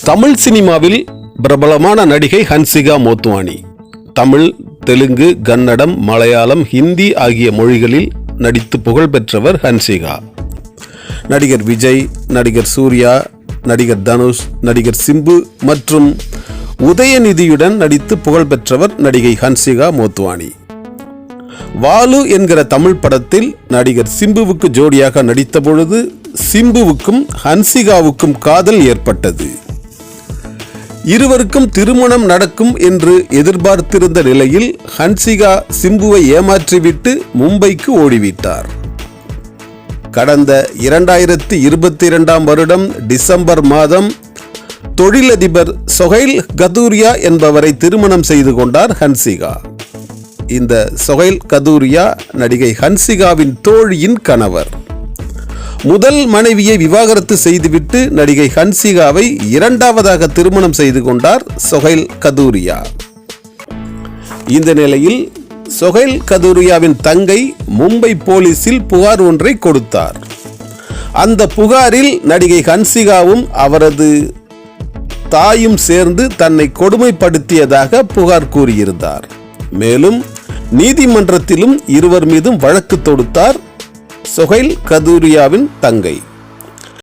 தமிழ் சினிமாவில் பிரபலமான நடிகை ஹன்சிகா மோத்வானி. தமிழ், தெலுங்கு, கன்னடம், மலையாளம், ஹிந்தி ஆகிய மொழிகளில் நடித்து புகழ் பெற்றவர் ஹன்சிகா. நடிகர் விஜய், நடிகர் சூர்யா, நடிகர் தனுஷ், நடிகர் சிம்பு மற்றும் உதயநிதியுடன் நடித்து புகழ் பெற்றவர் நடிகை ஹன்சிகா மோத்வானி. வாலு என்கிற தமிழ் படத்தில் நடிகர் சிம்புவுக்கு ஜோடியாக நடித்த பொழுது சிம்புவுக்கும் ஹன்சிகாவுக்கும் காதல் ஏற்பட்டது. இருவருக்கும் திருமணம் நடக்கும் என்று எதிர்பார்த்திருந்த நிலையில் ஹன்சிகா சிம்புவை ஏமாற்றிவிட்டு மும்பைக்கு ஓடிவிட்டார். கடந்த 2022 வருடம் டிசம்பர் மாதம் தொழிலதிபர் சொஹைல் கதூரியா என்பவரை திருமணம் செய்து கொண்டார் ஹன்சிகா. இந்த சொஹைல் கதூரியா நடிகை ஹன்சிகாவின் தோழியின் கணவர். முதல் மனைவியை விவாகரத்து செய்துவிட்டு நடிகை ஹன்சிகாவை இரண்டாவதாக திருமணம் செய்து கொண்டார் சொஹைல் கதூரியா. இந்த நிலையில் சொஹைல் கதூரியாவின் தங்கை மும்பை போலீசில் புகார் ஒன்றை கொடுத்தார். அந்த புகாரில் நடிகை ஹன்சிகாவும் அவரது தாயும் சேர்ந்து தன்னை கொடுமைப்படுத்தியதாக புகார் கூறியிருந்தார். மேலும் நீதிமன்றத்திலும் இருவர் மீதும் வழக்கு தொடுத்தார் சொஹைல் கதூரியாவின் தங்கை.